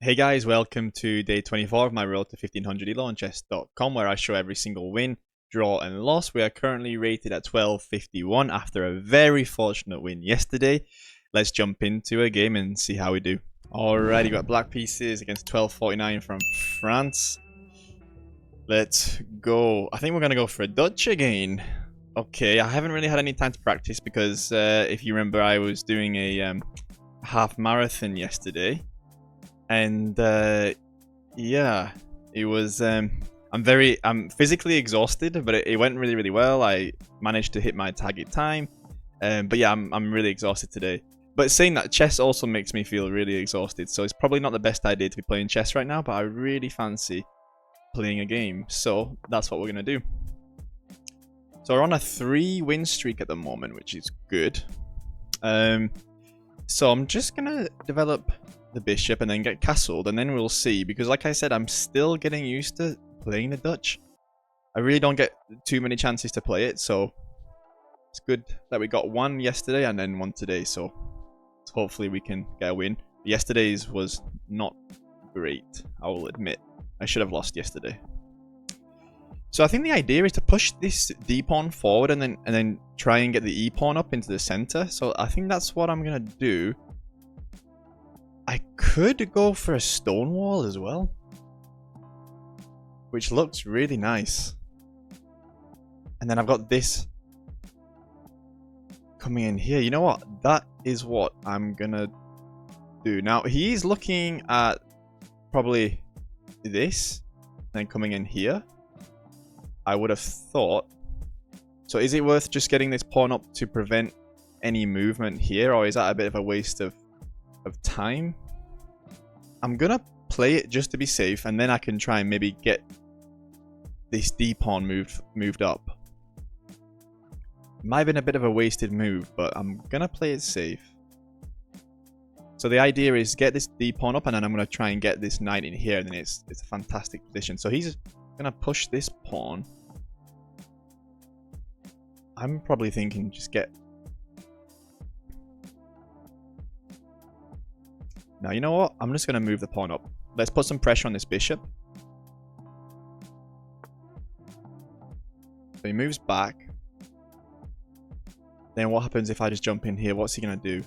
Hey guys, welcome to day 24 of my road to 1500 elo on chess.com, where I show every single win, draw and loss. We are currently rated at 1251 after a very fortunate win yesterday. Let's jump into a game and see how we do. Alrighty, got black pieces against 1249 from France. Let's go. I think we're going to go for a Dutch again. Okay, I haven't really had any time to practice because if you remember, I was doing a half marathon yesterday. And yeah, it was I'm physically exhausted, but it went really well. I managed to hit my target time, but yeah, I'm really exhausted today. But saying that, chess also makes me feel really exhausted, so it's probably not the best idea to be playing chess right now, but I really fancy playing a game, so that's what we're gonna do. So we're on a 3-win streak at the moment, which is good. So I'm just gonna develop the bishop and then get castled, and then we'll see, because like I said, I'm still getting used to playing the Dutch. I really don't get too many chances to play it, so it's good that we got one yesterday and then one today, so hopefully we can get a win. Yesterday's was not great, I will admit. I should have lost yesterday. So I think the idea is to push this D pawn forward and then try and get the E pawn up into the center. So I think that's what I'm gonna do. I could go for a stone wall as well, which looks really nice. And then I've got this coming in here. You know what? That is what I'm gonna do. Now he's looking at probably this, then coming in here. I would have thought. So is it worth just getting this pawn up to prevent any movement here, or is that a bit of a waste of time? I'm gonna play it just to be safe, and then I can try and maybe get this D pawn moved up. Might have been a bit of a wasted move, but I'm gonna play it safe. So the idea is get this D pawn up, and then I'm gonna try and get this knight in here, and then it's a fantastic position. So he's gonna push this pawn. I'm probably thinking just get... Now, you know what? I'm just going to move the pawn up. Let's put some pressure on this bishop. So he moves back. Then what happens if I just jump in here? What's he going to do?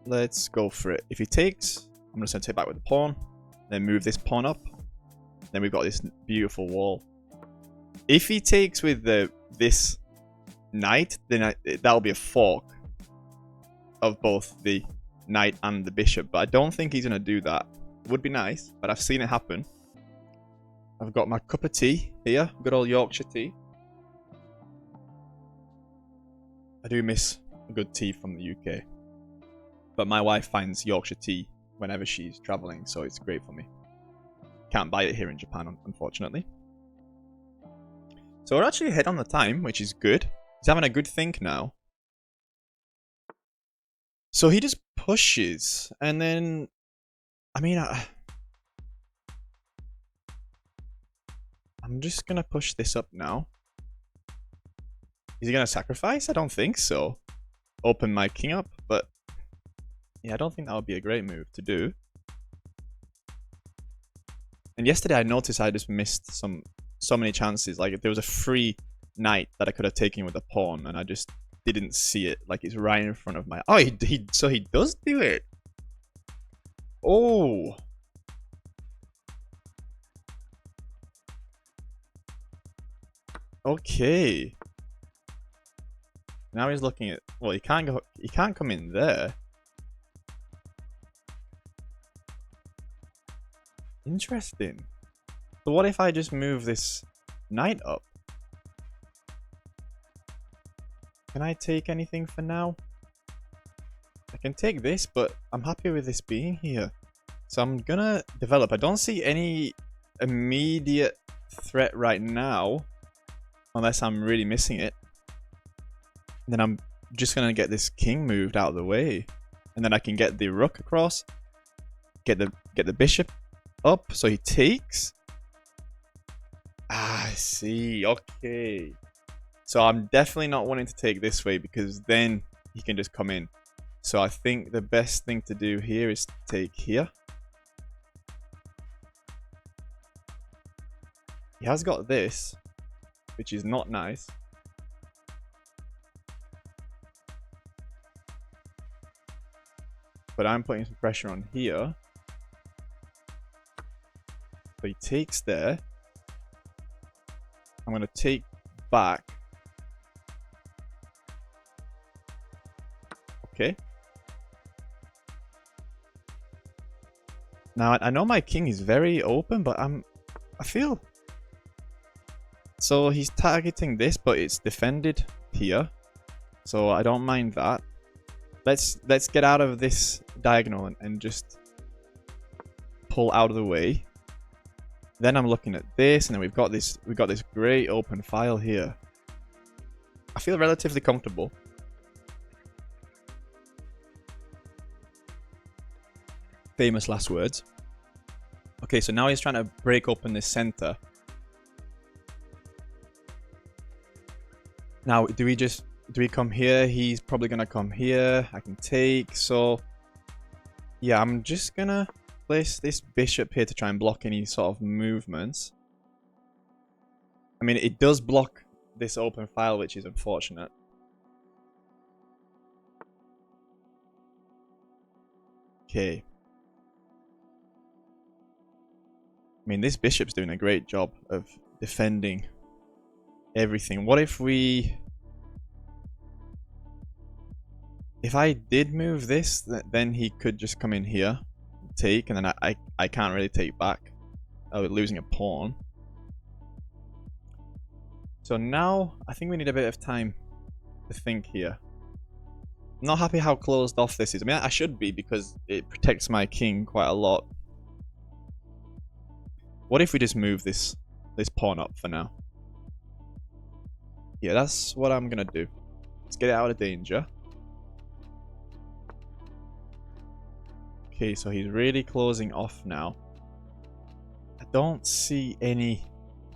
Let's go for it. If he takes, I'm just going to take back with the pawn. Then move this pawn up. Then we've got this beautiful wall. If he takes with this knight, then that'll be a fork of both the knight and the bishop. But I don't think he's going to do that. It would be nice, but I've seen it happen. I've got my cup of tea here. Good old Yorkshire tea. I do miss a good tea from the UK. But my wife finds Yorkshire tea whenever she's traveling, so it's great for me. Can't buy it here in Japan, unfortunately. So we're actually ahead on the time, which is good. He's having a good think now. So he just pushes, and then... I mean, I'm just going to push this up now. Is he going to sacrifice? I don't think so. Open my king up, but... yeah, I don't think that would be a great move to do. And yesterday I noticed I just missed so many chances. Like, there was a free knight that I could have taken with a pawn, and I just didn't see it. Like, it's right in front of my... oh, so he does do it. Oh. Okay. Now he's looking at... well, he can't go... he can't come in there. Interesting. So what if I just move this knight up? Can I take anything for now? I can take this, but I'm happy with this being here. So I'm gonna develop. I don't see any immediate threat right now, unless I'm really missing it. And then I'm just gonna get this king moved out of the way, and then I can get the rook across, get the bishop up, so he takes. I see. Okay. So I'm definitely not wanting to take this way, because then he can just come in. So I think the best thing to do here is to take here. He has got this, which is not nice. But I'm putting some pressure on here. So he takes there. I'm going to take back. Okay. Now, I know my king is very open, but I feel... So he's targeting this, but it's defended here. So I don't mind that. Let's get out of this diagonal and just pull out of the way. Then I'm looking at this, and then we've got this great open file here. I feel relatively comfortable. Famous last words. Okay, so now he's trying to break open this center. Now, do we come here? He's probably gonna come here. I can take. So yeah, I'm just gonna place this bishop here to try and block any sort of movements. I mean, it does block this open file, which is unfortunate. Okay. I mean, this bishop's doing a great job of defending everything. What if we... If I did move this, then he could just come in here, take, and then I can't really take back. Oh, losing a pawn. So now, I think we need a bit of time to think here. I'm not happy how closed off this is. I mean, I should be, because it protects my king quite a lot. What if we just move this pawn up for now? Yeah, that's what I'm gonna do. Let's get it out of danger. Okay, so he's really closing off now. I don't see any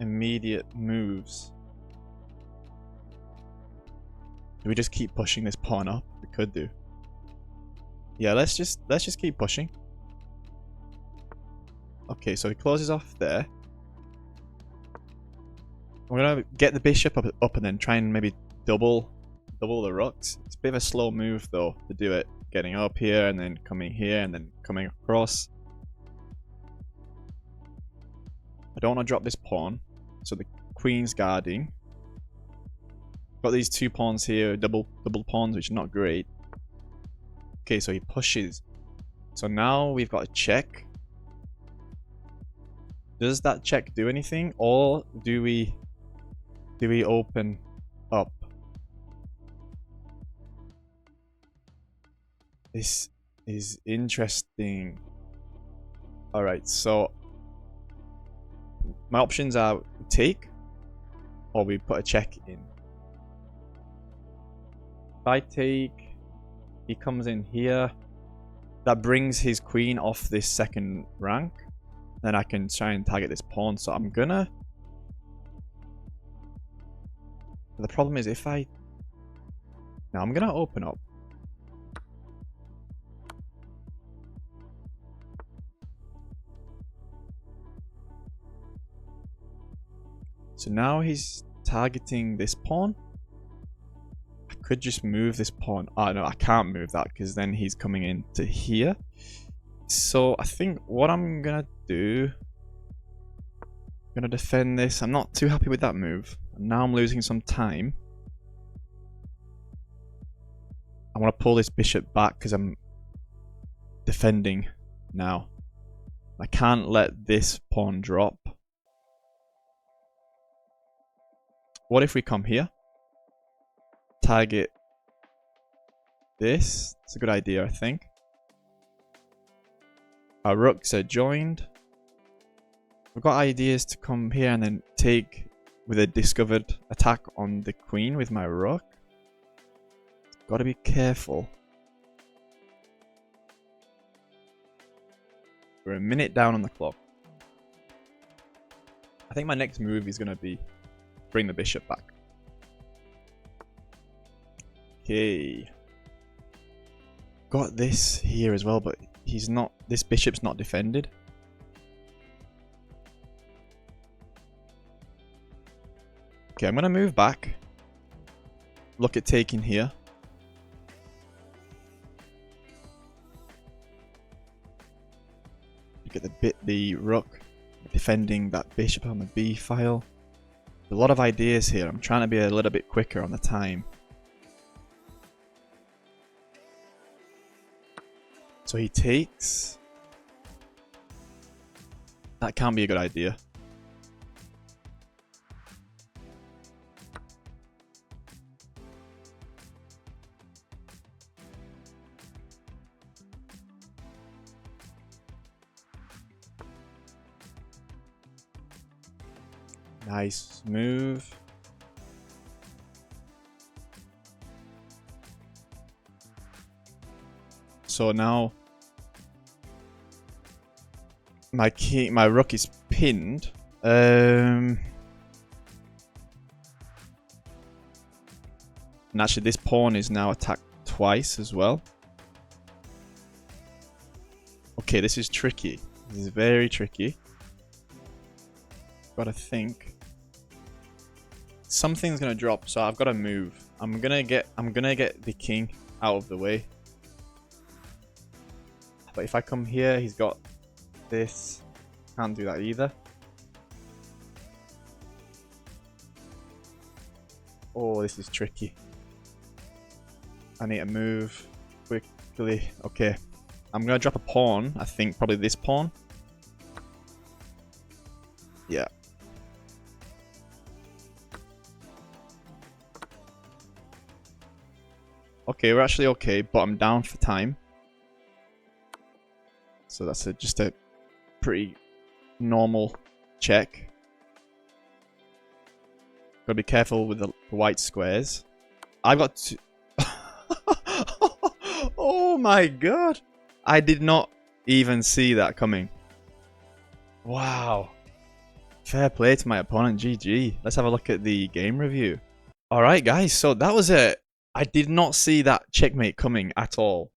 immediate moves. Do we just keep pushing this pawn up? We could do. Yeah, let's just keep pushing. Okay, so he closes off there. We're gonna get the bishop up and then try and maybe double the rooks. It's a bit of a slow move though to do it. Getting up here and then coming here and then coming across. I don't want to drop this pawn, so the queen's guarding. Got these two pawns here, double pawns, which is not great. Okay, so he pushes. So now we've got a check. Does that check do anything, or do we open up? This is interesting. All right, so my options are take, or we put a check in. If I take, he comes in here. That brings his queen off this second rank. Then I can try and target this pawn. So I'm gonna... The problem is if I... Now I'm gonna open up. So now he's targeting this pawn. I could just move this pawn. Oh no, I can't move that because then he's coming into here. So I think what I'm gonna do, I'm gonna defend this. I'm not too happy with that move. And now I'm losing some time. I want to pull this bishop back because I'm defending now. I can't let this pawn drop. What if we come here? Target this. It's a good idea, I think. Our rooks are joined. We've got ideas to come here and then take with a discovered attack on the queen with my rook. Gotta be careful. We're a minute down on the clock. I think my next move is gonna be bring the bishop back. Okay. got this here as well, but he's not. This bishop's not defended. Okay, I'm gonna move back. Look at taking here. Look at the rook defending that bishop on the b file. A lot of ideas here. I'm trying to be a little bit quicker on the time. So he takes. That can't be a good idea. Nice move. So now my rook is pinned. And actually this pawn is now attacked twice as well. Okay, this is tricky. This is very tricky. Gotta think. Something's gonna drop, so I've gotta move. I'm gonna get the king out of the way. But if I come here, he's got this. Can't do that either. Oh, this is tricky. I need to move quickly. Okay. I'm gonna drop a pawn, I think probably this pawn. Yeah. Okay, we're actually okay, but I'm down for time. So that's just a pretty normal check. Gotta be careful with the white squares. I've got to... Oh my god! I did not even see that coming. Wow. Fair play to my opponent, GG. Let's have a look at the game review. Alright guys, so that was it. I did not see that checkmate coming at all.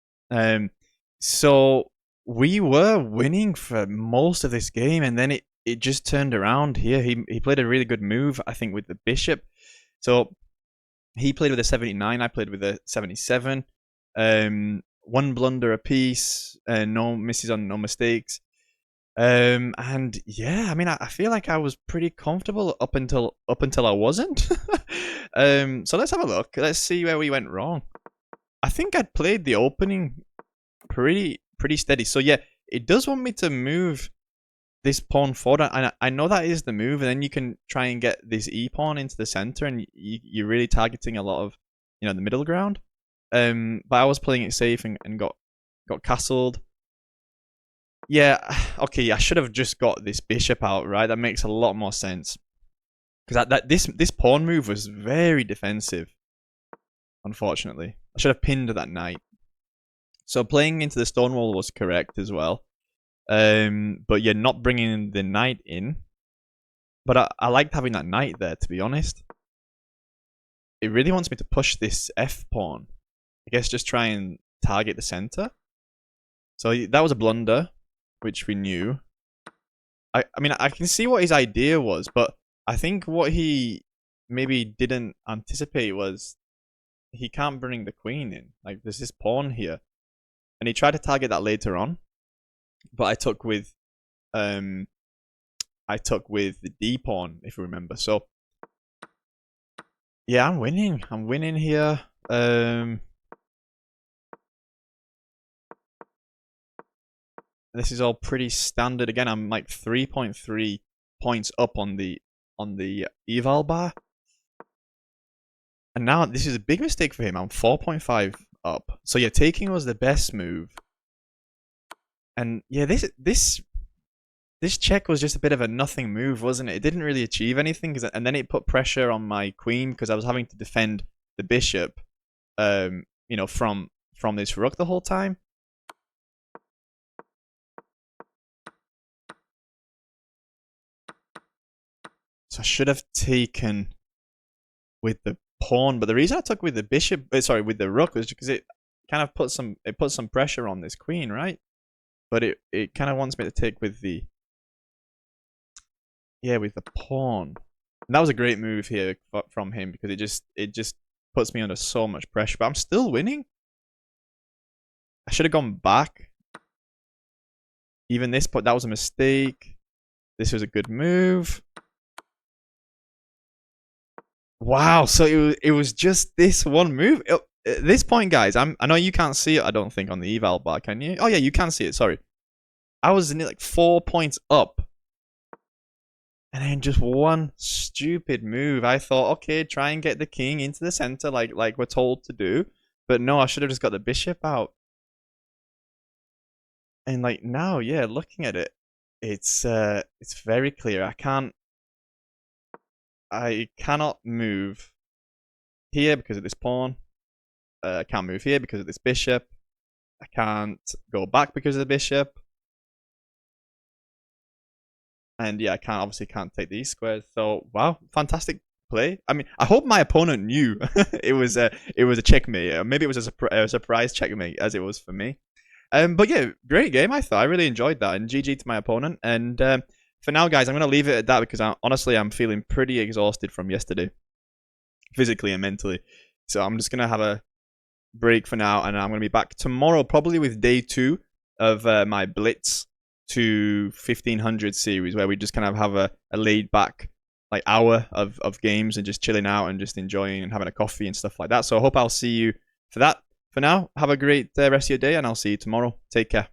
So we were winning for most of this game, and then it just turned around here. He played a really good move, I think, with the bishop. So he played with a 79, I played with a 77. One blunder apiece, no misses on no mistakes. And yeah, I mean, I feel like I was pretty comfortable up until I wasn't. So let's have a look. Let's see where we went wrong. I think I'd played the opening pretty steady. So yeah, it does want me to move this pawn forward. I know that is the move, and then you can try and get this e pawn into the center, and you're really targeting a lot of, you know, the middle ground. But I was playing it safe and got castled. Yeah, okay, I should have just got this bishop out, right? That makes a lot more sense. Because this pawn move was very defensive, unfortunately. I should have pinned that knight. So playing into the stone wall was correct as well. But yeah, not bringing the knight in. But I liked having that knight there, to be honest. It really wants me to push this f pawn. I guess just try and target the center. So that was a blunder, which we knew. I mean, I can see what his idea was, but I think what he maybe didn't anticipate was he can't bring the queen in. Like, there's this pawn here. And he tried to target that later on. But I took with the d pawn, if you remember. So yeah, I'm winning. I'm winning here. This is all pretty standard. Again, I'm like 3.3 points up on the eval bar. And now this is a big mistake for him. I'm 4.5 up. So yeah, taking was the best move. And yeah, this check was just a bit of a nothing move, wasn't it? It didn't really achieve anything, and then it put pressure on my queen because I was having to defend the bishop, you know, from this rook the whole time. So I should have taken with the pawn, but the reason I took with the bishop, sorry, with the rook was because kind of puts some pressure on this queen, right? But it kind of wants me to take with the pawn. And that was a great move here from him because it just puts me under so much pressure. But I'm still winning. I should have gone back. Even this, but that was a mistake. This was a good move. Wow, so it was just this one move. At this point, guys, I know you can't see it, I don't think, on the eval bar, can you? Oh yeah, you can see it, sorry. I was in it like 4 points up. And then just one stupid move. I thought, okay, try and get the king into the center like we're told to do. But no, I should have just got the bishop out. And like now, yeah, looking at it, it's very clear. I cannot move here because of this pawn. I can't move here because of this bishop. I can't go back because of the bishop. And yeah, I obviously can't take these squares. So wow, fantastic play. I mean, I hope my opponent knew it was a checkmate. Maybe it was a surprise checkmate, as it was for me. But yeah, great game. I thought I really enjoyed that, and GG to my opponent. And for now, guys, I'm gonna leave it at that because honestly, I'm feeling pretty exhausted from yesterday, physically and mentally. So I'm just gonna have a break for now, and I'm gonna be back tomorrow, probably with day 2 of my Blitz to 1500 series, where we just kind of have a laid back like hour of games and just chilling out and just enjoying and having a coffee and stuff like that. So I hope I'll see you for that. For now, have a great rest of your day, and I'll see you tomorrow. Take care.